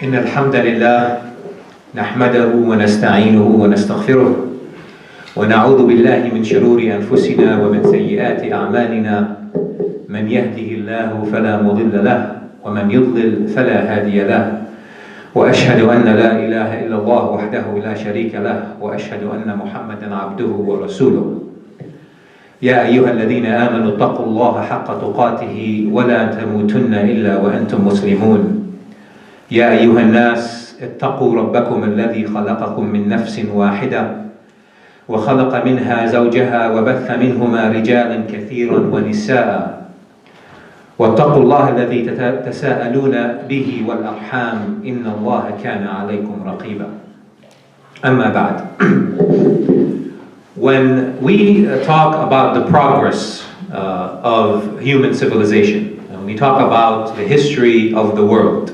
إن الحمد لله نحمده ونستعينه ونستغفره ونعوذ بالله من شرور أنفسنا ومن سيئات أعمالنا من يهده الله فلا مضل له ومن يضلل فلا هادي له وأشهد أن لا إله إلا الله وحده لا شريك له وأشهد أن محمدا عبده ورسوله يا أيها الذين آمنوا اتقوا الله حق تقاته ولا تموتن إلا وأنتم مسلمون يا أيها الناس اتقوا ربكم الذي خلقكم من نفس واحدة وخلق منها زوجها وبث منهما رجالا كثيرا ونساء واتقوا الله الذي تساءلون به والأرحام إن الله كان عليكم رقيبا أما بعد. When we talk about the progress of human civilization, and we talk about the history of the world,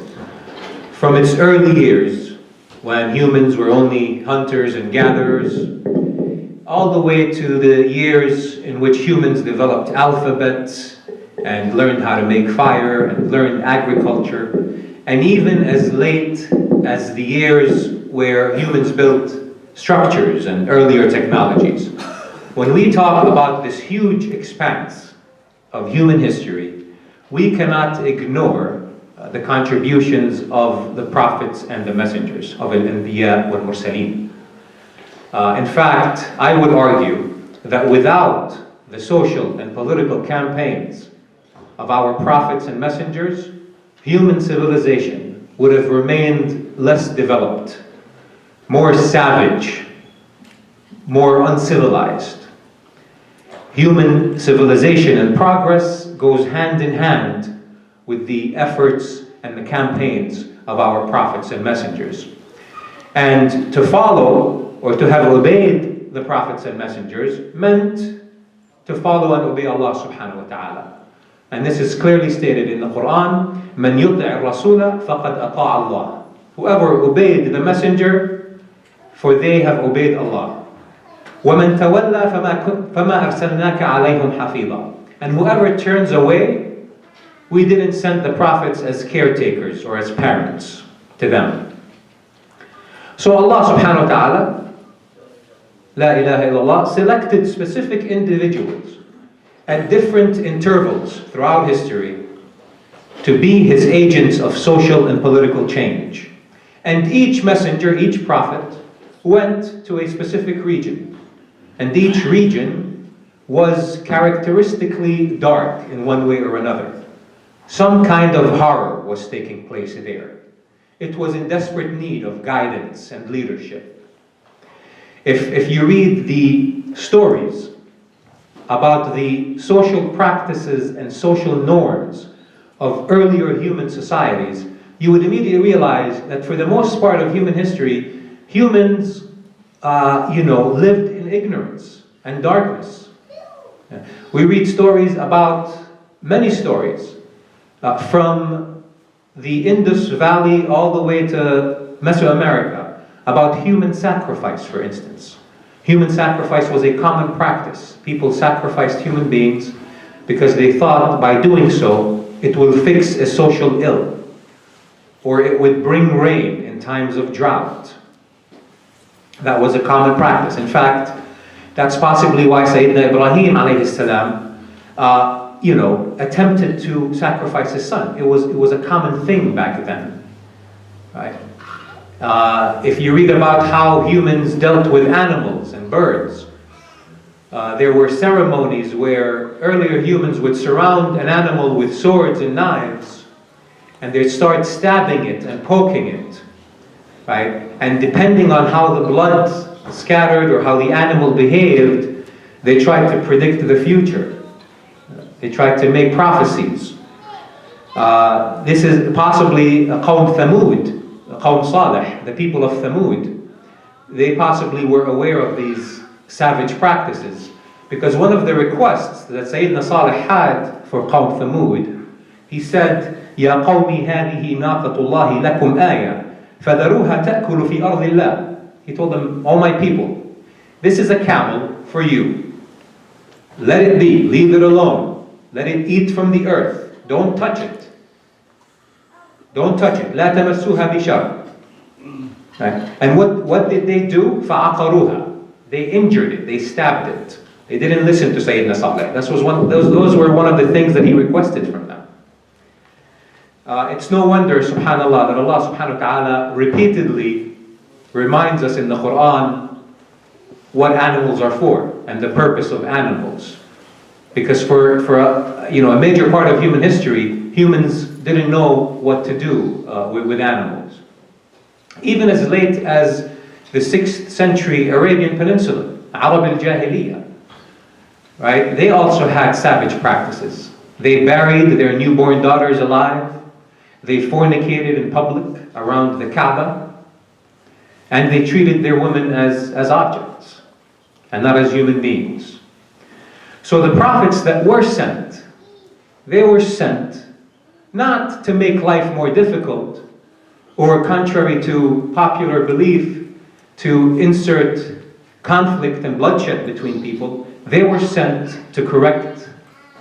from its early years, when humans were only hunters and gatherers, all the way to the years in which humans developed alphabets and learned how to make fire and learned agriculture, and even as late as the years where humans built structures and earlier technologies. When we talk about this huge expanse of human history, we cannot ignore the contributions of the prophets and the messengers, of al-Anbiya wal-Mursaleen. In fact, I would argue that without the social and political campaigns of our prophets and messengers, human civilization would have remained less developed, more savage, more uncivilized. Human civilization and progress goes hand in hand with the efforts and the campaigns of our prophets and messengers. And to follow or to have obeyed the prophets and messengers meant to follow and obey Allah subhanahu wa ta'ala. And this is clearly stated in the Quran, مَنْ يُطِعِ الرَّسُولَ فَقَدْ أَطَاعَ اللَّهِ. Whoever obeyed the messenger, for they have obeyed Allah. وَمَنْ تَوَلَّى فَمَا أَرْسَلْنَاكَ عَلَيْهِمْ حَفِيظًا. And whoever turns away, we didn't send the prophets as caretakers or as parents to them. So Allah subhanahu wa ta'ala, La ilaha illallah, selected specific individuals at different intervals throughout history to be His agents of social and political change. And each messenger, each prophet, went to a specific region. And each region was characteristically dark in one way or another. Some kind of horror was taking place there. It was in desperate need of guidance and leadership. If you read the stories about the social practices and social norms of earlier human societies, you would immediately realize that for the most part of human history, humans, lived in ignorance and darkness. We read stories about, many stories, from the Indus Valley all the way to Mesoamerica, about human sacrifice, for instance. Human sacrifice was a common practice. People sacrificed human beings because they thought by doing so, it will fix a social ill, or it would bring rain in times of drought. That was a common practice. In fact, that's possibly why Sayyidina Ibrahim alayhi salam, attempted to sacrifice his son. It was a common thing back then, right? If you read about how humans dealt with animals and birds, there were ceremonies where earlier humans would surround an animal with swords and knives, and they'd start stabbing it and poking it, right? And depending on how the blood scattered or how the animal behaved, they tried to predict the future. They tried to make prophecies. This is possibly Qawm Thamud, Qawm Salih, the people of Thamud. They possibly were aware of these savage practices, because one of the requests that Sayyidina Salih had for Qawm Thamud, he said, يَا قَوْمِ هَذِهِ نَاقَةُ اللَّهِ لَكُمْ آيَةً فَذَرُوهَا تَأْكُلُ فِي أَرْضِ اللَّهِ. He told them, "All my people, this is a camel for you. Let it be, leave it alone. Let it eat from the earth. Don't touch it. Don't touch it. لا تمسوها بشر. Right? And what did they do? فعقروها. They injured it. They stabbed it. They didn't listen to Sayyidina Saleh. Those were one of the things that he requested from them. It's no wonder, subhanAllah, that Allah subhanahu wa ta'ala repeatedly reminds us in the Quran what animals are for and the purpose of animals. Because for a major part of human history, humans didn't know what to do with animals. Even as late as the 6th century Arabian Peninsula, Arab al-Jahiliyyah, right? They also had savage practices. They buried their newborn daughters alive. They fornicated in public around the Kaaba. And they treated their women as objects and not as human beings. So the prophets that were sent, they were sent not to make life more difficult or, contrary to popular belief, to insert conflict and bloodshed between people. They were sent to correct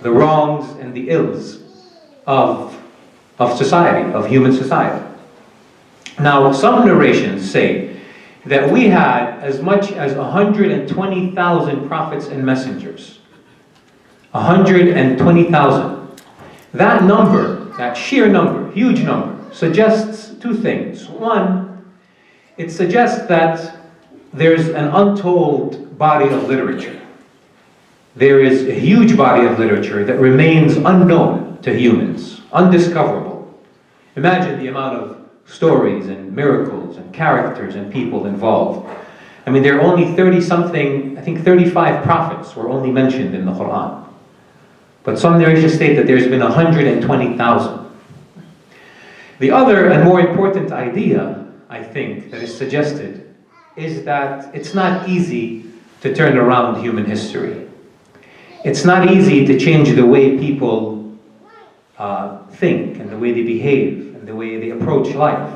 the wrongs and the ills of society, of human society. Now, some narrations say that we had as much as 120,000 prophets and messengers. 120,000. That number, that sheer number, huge number, suggests two things. One, it suggests that there's an untold body of literature. There is a huge body of literature that remains unknown to humans, undiscoverable. Imagine the amount of stories and miracles and characters and people involved. I mean, there are only 30-something, I think 35 prophets were only mentioned in the Quran. But some narrations state that there's been 120,000. The other and more important idea, I think, that is suggested is that it's not easy to turn around human history. It's not easy to change the way people think and the way they behave and the way they approach life.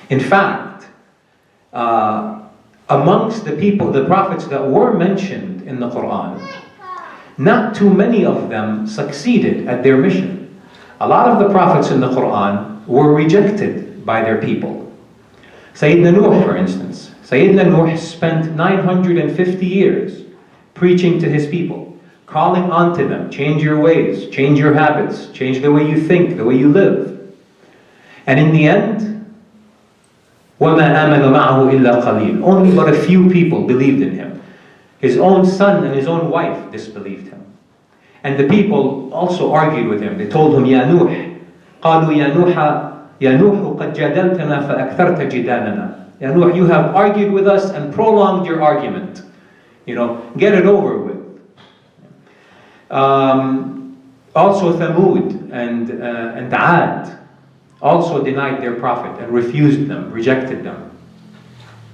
In fact, amongst the prophets that were mentioned in the Quran, not too many of them succeeded at their mission. A lot of the prophets in the Quran were rejected by their people. Sayyidina Nuh, for instance. Sayyidina Nuh spent 950 years preaching to his people, calling on to them, change your ways, change your habits, change the way you think, the way you live. And in the end, وَمَا آمَنَ مَعَهُ إِلَّا قَلِيلٌ. Only but a few people believed in him. His own son and his own wife disbelieved him. And the people also argued with him. They told him, يَا نُوحْ قَالُوا يَا نُوحُ قَدْ جَادَلْتَنَا فَأَكْثَرْتَ جِدَالَنَا. Ya Nuh, you have argued with us and prolonged your argument. Get it over with. Also Thamud and Ad also denied their prophet and refused them, rejected them.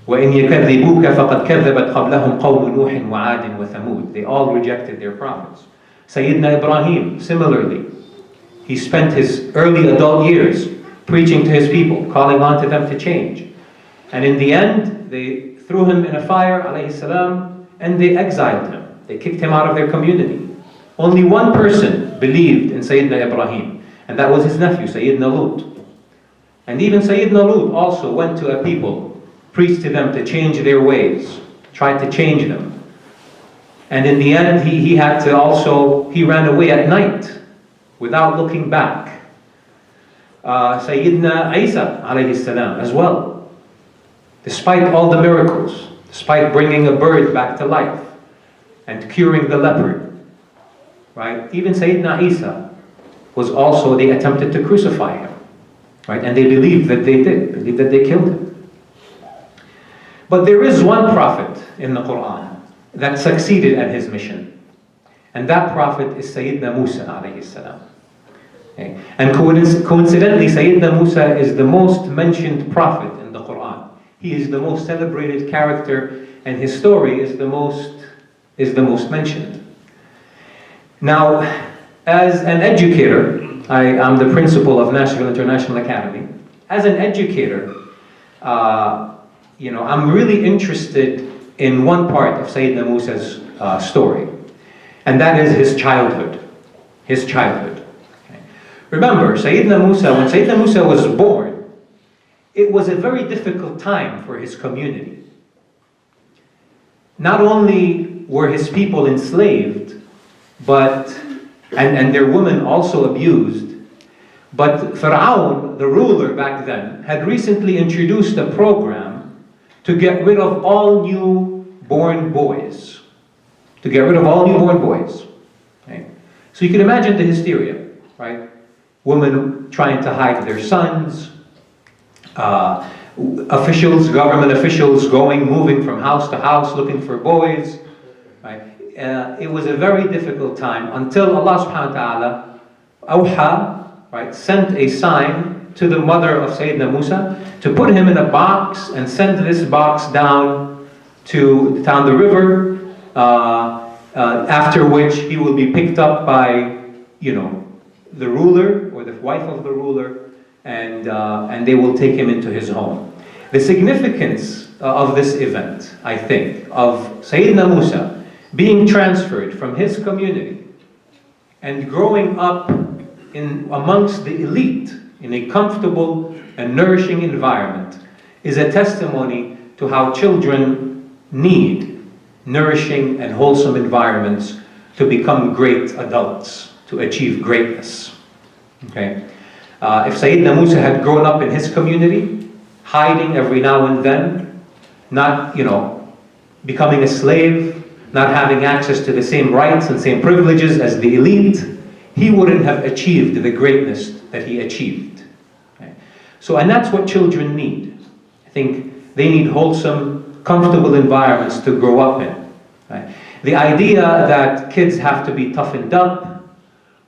وَإِنْ يَكَذِّبُوكَ فَقَدْ كَذَّبَتْ قَبْلَهُمْ قَوْمُ نُوحٍ وَعَادٍ وَثَمُودٍ. They all rejected their prophets. Sayyidina Ibrahim, similarly, he spent his early adult years preaching to his people, calling on to them to change. And in the end, they threw him in a fire, alayhi salam, and they exiled him. They kicked him out of their community. Only one person believed in Sayyidina Ibrahim, and that was his nephew, Sayyidina Lut. And even Sayyidina Lut also went to a people, preached to them to change their ways, tried to change them. And in the end, he ran away at night without looking back. Sayyidina Isa alayhi salam as well. Despite all the miracles, despite bringing a bird back to life and curing the leopard, right? Even Sayyidina Isa they attempted to crucify him, right? And they believed that they killed him. But there is one prophet in the Quran that succeeded at his mission. And that prophet is Sayyidina Musa alayhi salam. Okay. And coincidentally, Sayyidina Musa is the most mentioned prophet in the Quran. He is the most celebrated character, and his story is the most mentioned. Now, as an educator, I'm the principal of Nashville International Academy. As an educator, I'm really interested in one part of Sayyidina Musa's story, and that is his childhood. His childhood. Okay. Remember, when Sayyidina Musa was born, it was a very difficult time for his community. Not only were his people enslaved, and their women also abused, but Fir'aun, the ruler back then, had recently introduced a program to get rid of all newborn boys. To get rid of all newborn boys. Okay? So you can imagine the hysteria, right? Women trying to hide their sons, government officials moving from house to house looking for boys. Right? It was a very difficult time until Allah subhanahu wa ta'ala awha, right, sent a sign to the mother of Sayyidina Musa to put him in a box and send this box down the river, after which he will be picked up by, the ruler or the wife of the ruler, and they will take him into his home. The significance of this event, I think, of Sayyidina Musa being transferred from his community and growing up amongst the elite in a comfortable and nourishing environment, is a testimony to how children need nourishing and wholesome environments to become great adults, to achieve greatness. Okay? If Sayyidina Musa had grown up in his community, hiding every now and then, not, becoming a slave, not having access to the same rights and same privileges as the elite, he wouldn't have achieved the greatness that he achieved. Okay? And that's what children need. I think they need wholesome, comfortable environments to grow up in. Right? The idea that kids have to be toughened up,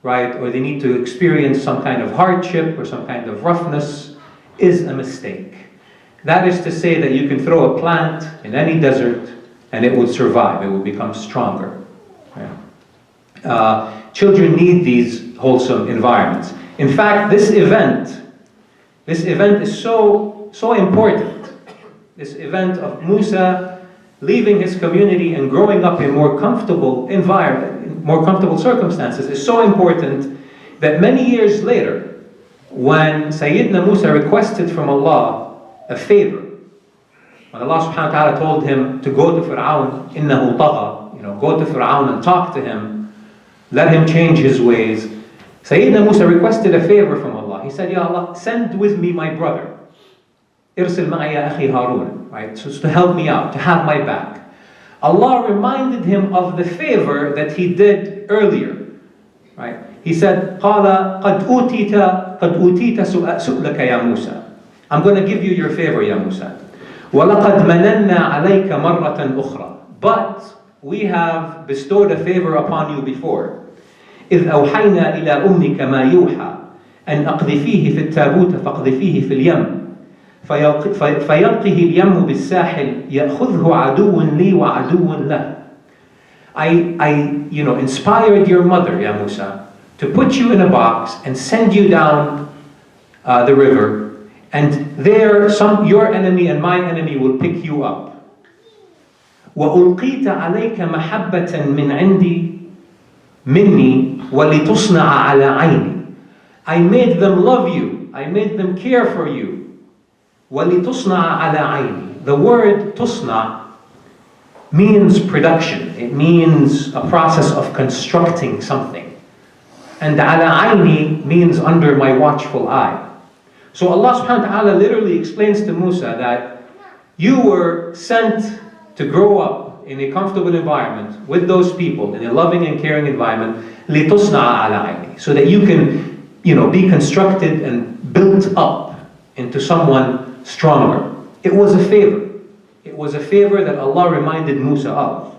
right, or they need to experience some kind of hardship or some kind of roughness is a mistake. That is to say that you can throw a plant in any desert and it will survive, it will become stronger. Right? Children need these wholesome environments. In fact, this event is so important. This event of Musa leaving his community and growing up in more comfortable environment, in more comfortable circumstances, is so important that many years later, when Sayyidina Musa requested from Allah a favor, when Allah subhanahu wa ta'ala told him to go to Fir'aun, إِنَّهُ طَغَى, go to Fir'aun and talk to him, let him change his ways. Sayyidina Musa requested a favor from Allah. He said, Ya Allah, send with me my brother. إِرْسِلْ مَعَيَ أَخِي هَارُونَ, right? So to help me out, to have my back. Allah reminded him of the favor that he did earlier. Right? He said, قَالَ قَدْ أُوتِيتَ سُؤْلَكَ يَا مُوسَى. I'm going to give you your favor, Ya Musa. وَلَقَدْ مَنَنَّا عَلَيْكَ مَرَّةً أُخْرَى. But we have bestowed a favor upon you before. إِذْ أَوْحَيْنَا إِلَىٰ أُمِّكَ مَا يُوحَى أَنْ أَقْذِفِيهِ فِي التَّابُوتَ فَاقْذِفِيهِ فِي الْيَمِّ فَيَلْقِهِ الْيَمُّ بِالسَّاحِلِ يَأْخُذْهُ عَدُوٌّ لِي وَعَدُوٌّ لَهُ. I inspired your mother, Ya Musa, to put you in a box and send you down the river, and there your enemy and my enemy will pick you up. وَأُلْقِيتَ عَلَيْكَ مَحَبَّةً مِّنْ عِنْدِي مِنِّي وَلِتُصْنَعَ عَلَى عَيْنِي. I made them love you. I made them care for you. وَلِتُصْنَعَ عَلَى عَيْنِي. The word tusna means production. It means a process of constructing something. And ala ayni means under my watchful eye. So Allah subhanahu wa ta'ala literally explains to Musa that you were sent to grow up in a comfortable environment with those people, in a loving and caring environment, لِتُصْنَعَ عَلَى عَيْنِي, so that you can, be constructed and built up into someone stronger. It was a favor. It was a favor that Allah reminded Musa of.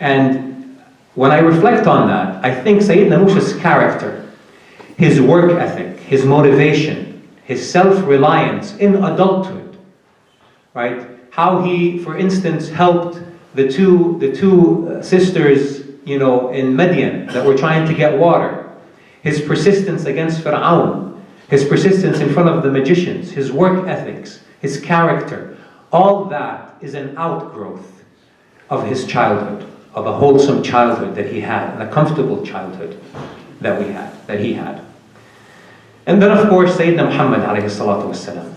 And when I reflect on that, I think Sayyidina Musa's character, his work ethic, his motivation, his self-reliance in adulthood, right? How he, for instance, helped the two sisters, in Midian that were trying to get water. His persistence against Fir'aun, his persistence in front of the magicians, his work ethics, his character, all that is an outgrowth of his childhood, of a wholesome childhood that he had, and a comfortable childhood. that he had. And then of course Sayyidina Muhammad alayhi salatu wassalam.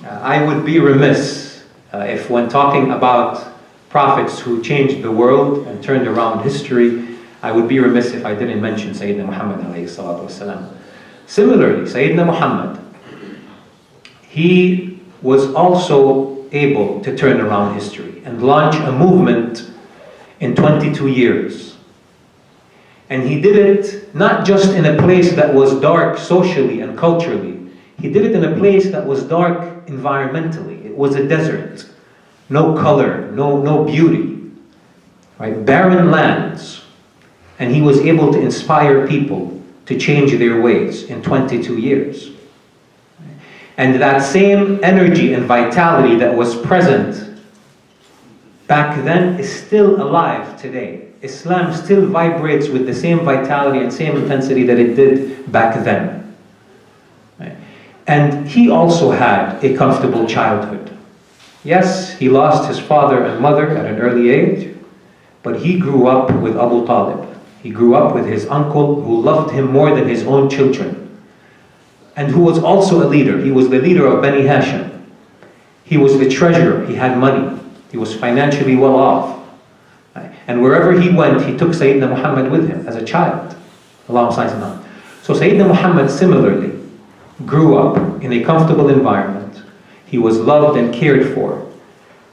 I would be remiss if when talking about prophets who changed the world and turned around history, I would be remiss if I didn't mention Sayyidina Muhammad alayhi salatu wasalam. Similarly, Sayyidina Muhammad, he was also able to turn around history and launch a movement in 22 years. And he did it not just in a place that was dark socially and culturally, he did it in a place that was dark environmentally. It was a desert, no color, no beauty, right? Barren lands. And he was able to inspire people to change their ways in 22 years. And that same energy and vitality that was present back then is still alive today. Islam still vibrates with the same vitality and same intensity that it did back then. Right? And he also had a comfortable childhood. Yes, he lost his father and mother at an early age, but he grew up with Abu Talib. He grew up with his uncle who loved him more than his own children, and who was also a leader. He was the leader of Bani Hashim. He was the treasurer. He had money. He was financially well off. And wherever he went, he took Sayyidina Muhammad with him as a child. Allahumma salli ala. So Sayyidina Muhammad similarly grew up in a comfortable environment. He was loved and cared for,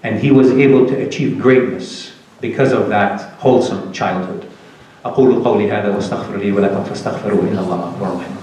and he was able to achieve greatness because of that wholesome childhood. أقول قولي هذا واستغفر لي ولكم فاستغفروه إن الله غفور رحيم.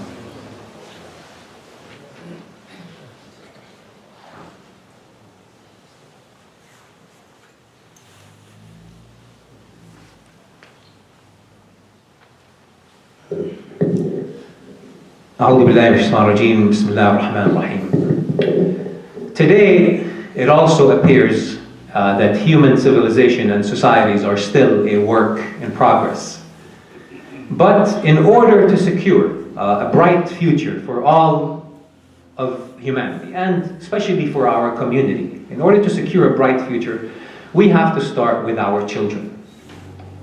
أعوذ بالله من الشيطان الرجيم. بسم الله الرحمن الرحيم. Today, it also appears that human civilization and societies are still a work in progress. But in order to secure a bright future for all of humanity, and especially for our community, in order to secure a bright future, we have to start with our children.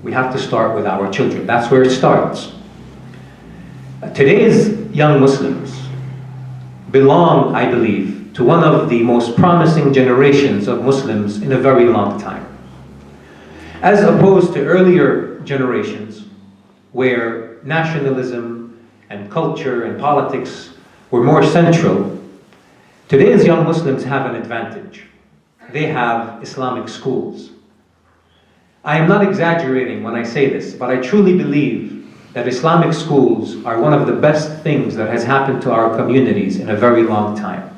We have to start with our children. That's where it starts. Today's young Muslims belong, I believe, to one of the most promising generations of Muslims in a very long time. As opposed to earlier generations, where nationalism and culture and politics were more central, today's young Muslims have an advantage. They have Islamic schools. I am not exaggerating when I say this, but I truly believe that Islamic schools are one of the best things that has happened to our communities in a very long time.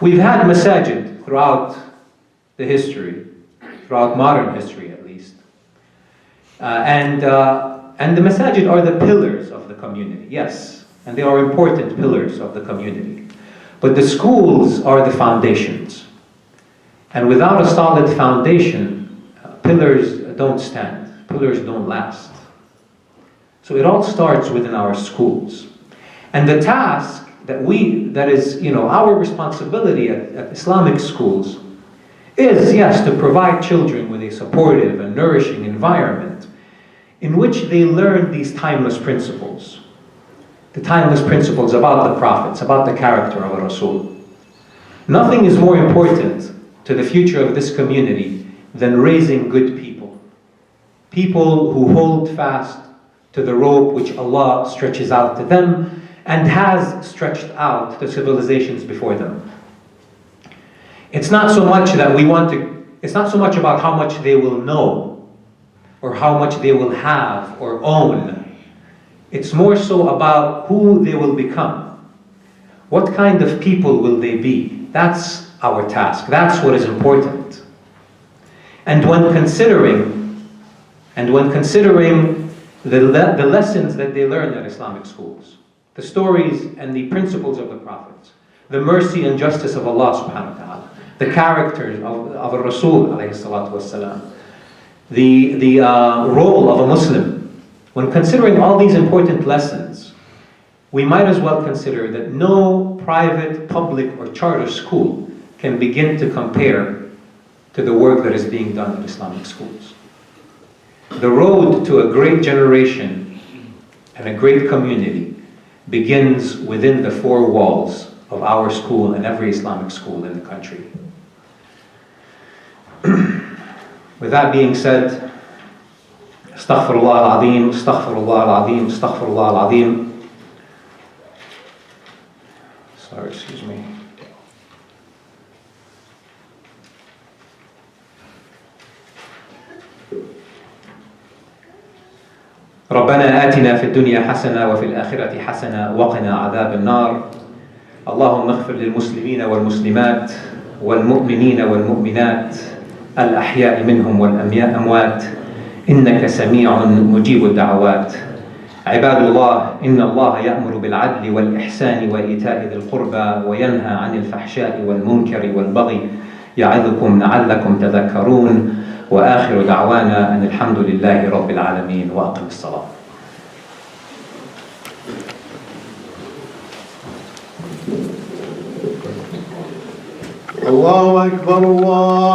We've had masajid throughout the history, throughout modern history at least, and the masajid are the pillars of the community, yes, and they are important pillars of the community. But the schools are the foundations. And without a solid foundation, pillars don't stand, pillars don't last. So it all starts within our schools. And the task that is our responsibility at Islamic schools is, yes, to provide children with a supportive and nourishing environment in which they learn these timeless principles. The timeless principles about the prophets, about the character of a Rasul. Nothing is more important to the future of this community than raising good people. People who hold fast to the rope which Allah stretches out to them and has stretched out to civilizations before them. It's not so much about how much they will know or how much they will have or own. It's more so about who they will become. What kind of people will they be? That's our task. That's what is important. And when considering the lessons that they learn at Islamic schools, the stories and the principles of the prophets, the mercy and justice of Allah subhanahu wa ta'ala, the characters of a Rasul alayhi salatu wasalam, the role of a Muslim. When considering all these important lessons, we might as well consider that no private, public, or charter school can begin to compare to the work that is being done in Islamic schools. The road to a great generation and a great community begins within the four walls of our school and every Islamic school in the country. With that being said, astaghfirullah al-azim, astaghfirullah al-azim, astaghfirullah al-azim. Sorry, excuse me. ربنا آتنا في الدنيا حسنة وفي الآخرة حسنة وقنا عذاب النار. اللهم اغفر للمسلمين والمسلمات والمؤمنين والمؤمنات الأحياء منهم والأموات إنك سميع مجيب الدعوات. عباد الله، إن الله يأمر بالعدل والإحسان وإيتاء ذي القربى وينهى عن الفحشاء والمنكر والبغي يعظكم لعلكم تذكرون. وآخر دعوانا أن الحمد لله رب العالمين وأقم الصلاة. الله أكبر الله